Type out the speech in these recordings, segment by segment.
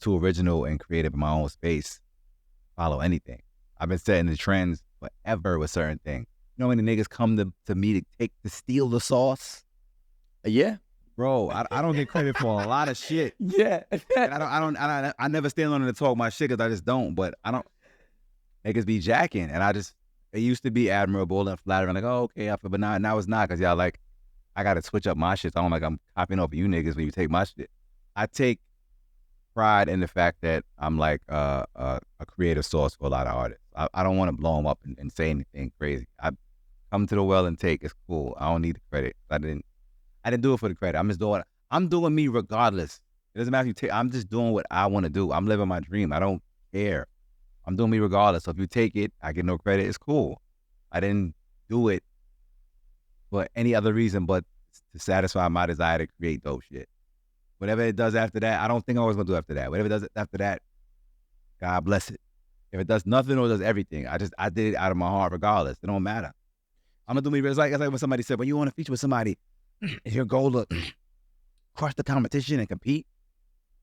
too original and creative in my own space, follow anything. I've been setting the trends forever with certain things. You know how many niggas come to me to steal the sauce? Yeah. Bro, I don't get credit for a lot of shit. Yeah. And I never stand on it to talk my shit because I just don't. But I don't. Niggas be jacking, and it used to be admirable and flattering. Like, oh, okay, but now it's not because y'all like, I got to switch up my shit. So I'm like, I'm copying off of you niggas when you take my shit. I take pride in the fact that I'm like a creative source for a lot of artists. I don't want to blow them up and say anything crazy. I come to the well and take. It's cool. I don't need the credit. I didn't do it for the credit. I'm doing me regardless. It doesn't matter if you take. I'm just doing what I want to do. I'm living my dream. I don't care. I'm doing me regardless. So if you take it, I get no credit. It's cool. I didn't do it for any other reason but to satisfy my desire to create dope shit. Whatever it does after that, I don't think I was gonna do after that. Whatever it does after that, God bless it. If it does nothing or does everything, I did it out of my heart regardless. It don't matter. I'm gonna do me. It's like when somebody said, when you want to feature with somebody, is your goal to crush the competition and compete?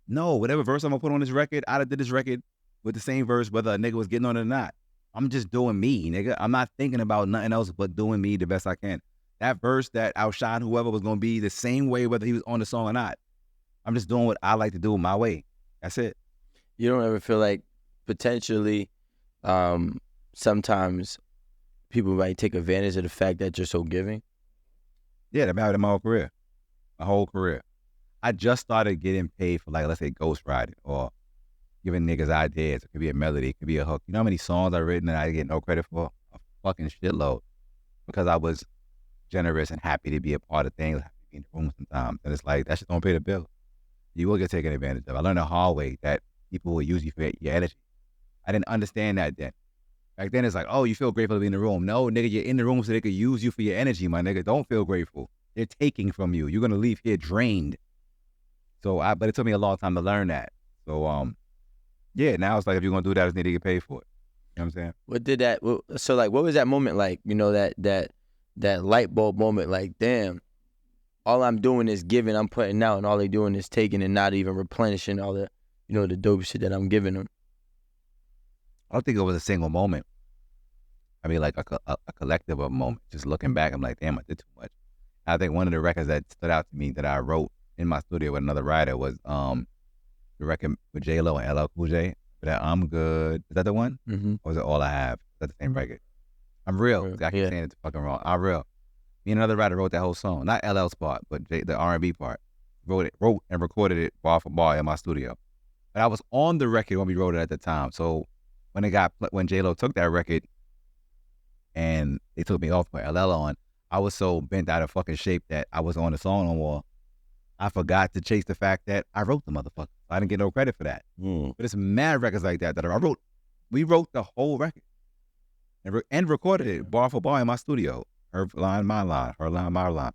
No, whatever verse I'm gonna put on this record, I did this record with the same verse, whether a nigga was getting on it or not. I'm just doing me, nigga. I'm not thinking about nothing else but doing me the best I can. That verse that outshine whoever was gonna be the same way, whether he was on the song or not. I'm just doing what I like to do my way. That's it. You don't ever feel like potentially sometimes people might take advantage of the fact that you're so giving? Yeah, that happened in my whole career. My whole career. I just started getting paid for, like, let's say ghostwriting or giving niggas ideas. It could be a melody, it could be a hook. You know how many songs I've written that I get no credit for? A fucking shitload. Because I was generous and happy to be a part of things, happy to be in the room sometimes. And it's like, that shit don't pay the bill. You will get taken advantage of. I learned the hard way that people will use you for your energy. I didn't understand that then. Back then it's like, oh, you feel grateful to be in the room. No, nigga, you're in the room so they could use you for your energy, my nigga. Don't feel grateful. They're taking from you. You're gonna leave here drained. But it took me a long time to learn that. So yeah, now it's like, if you're gonna do that, I just need to get paid for it. You know what I'm saying? What did that? So like, what was that moment like? You know, that light bulb moment. Like, damn, all I'm doing is giving. I'm putting out, and all they doing is taking and not even replenishing all the, you know, the dope shit that I'm giving them. I don't think it was a single moment. I mean, like a collective of moment. Just looking back, I'm like, damn, I did too much. I think one of the records that stood out to me that I wrote in my studio with another writer was the record with J-Lo and LL Cool J. That I'm Good. Is that the one? Mm-hmm. Or is it All I Have? Is that the same record? I'm Real. I keep saying it's fucking wrong. I'm Real. Me and another writer wrote that whole song. Not LL's part, but the R&B part. Wrote and recorded it bar for bar in my studio. But I was on the record when we wrote it at the time. So when J-Lo took that record and they took me off with LL on, I was so bent out of fucking shape that I was on the song no more. I forgot to chase the fact that I wrote the motherfucker. I didn't get no credit for that. But it's mad records like that I wrote. We wrote the whole record and recorded it bar for bar in my studio. Her line, my line. Her line, my line.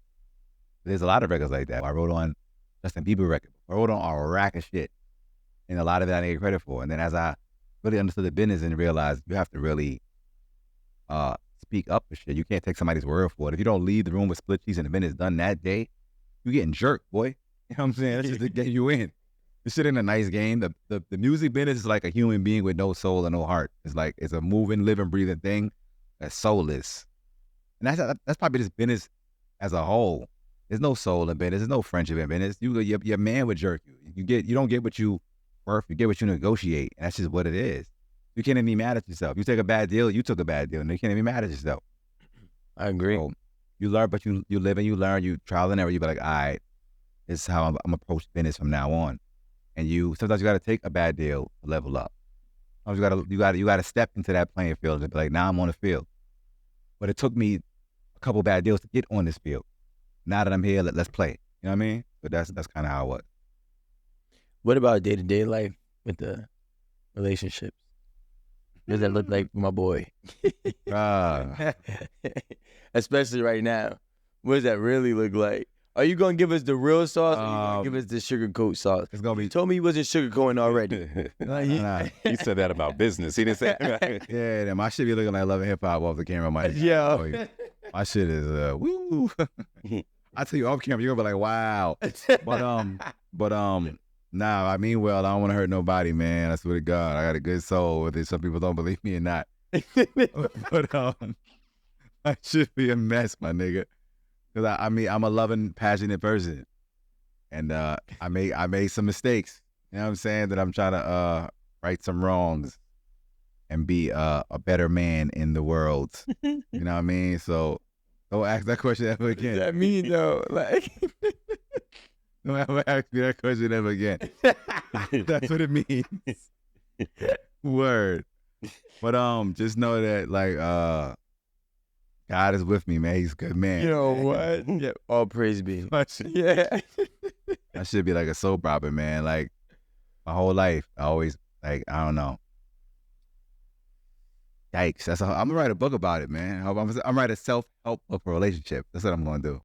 There's a lot of records like that. I wrote on Justin Bieber record. I wrote on a rack of shit. And a lot of that I didn't get credit for. And then as I really understood the business and realized you have to really speak up for shit. You can't take somebody's word for it. If you don't leave the room with split cheese and the business done that day, you getting jerked, boy. You know what I'm saying? That's just to get you in. This shit ain't a nice game. The music business is like a human being with no soul and no heart. It's like, it's a moving, living, breathing thing that's soulless. And that's probably this business as a whole. There's no soul in business. There's no friendship in business. Your man would jerk you. You don't get what you worth. You get what you negotiate. And that's just what it is. You can't even be mad at yourself. You take a bad deal, you took a bad deal, and you can't even be mad at yourself. I agree. So you learn, but you live and you learn. You trial and error. You be like, all right, this is how I'm approach business from now on. And sometimes you got to take a bad deal to level up. Sometimes you got to step into that playing field and be like, now I'm on the field. But it took me a couple bad deals to get on this field. Now that I'm here, let's play. You know what I mean? But that's kind of how it was. What about day-to-day life with the relationships? What does that look like for my boy? Especially right now. What does that really look like? Are you going to give us the real sauce or are you going to give us the sugarcoat sauce? It's gonna be. You told me he wasn't sugarcoating already. Nah. He said that about business. He didn't say Yeah, my shit be looking like Love and Hip Hop off the camera. My shit is woo. I tell you off camera, you're gonna be like, wow. But Nah, I mean well. I don't want to hurt nobody, man. I swear to God, I got a good soul. Whether some people don't believe me or not, but I should be a mess, my nigga. Because I mean, I'm a loving, passionate person, and I made some mistakes. You know what I'm saying? That I'm trying to right some wrongs and be a better man in the world. You know what I mean? So don't ask that question ever again. What does that mean though? Like, don't ever ask me that question ever again. That's what it means. Word. But just know that like God is with me, man. He's a good man. you know what? Yeah, all praise be. Yeah. I should be like a soap opera, man. Like my whole life, I always like I don't know. Yikes! I'm gonna write a book about it, man. I'm gonna write a self-help book for a relationship. That's what I'm gonna do.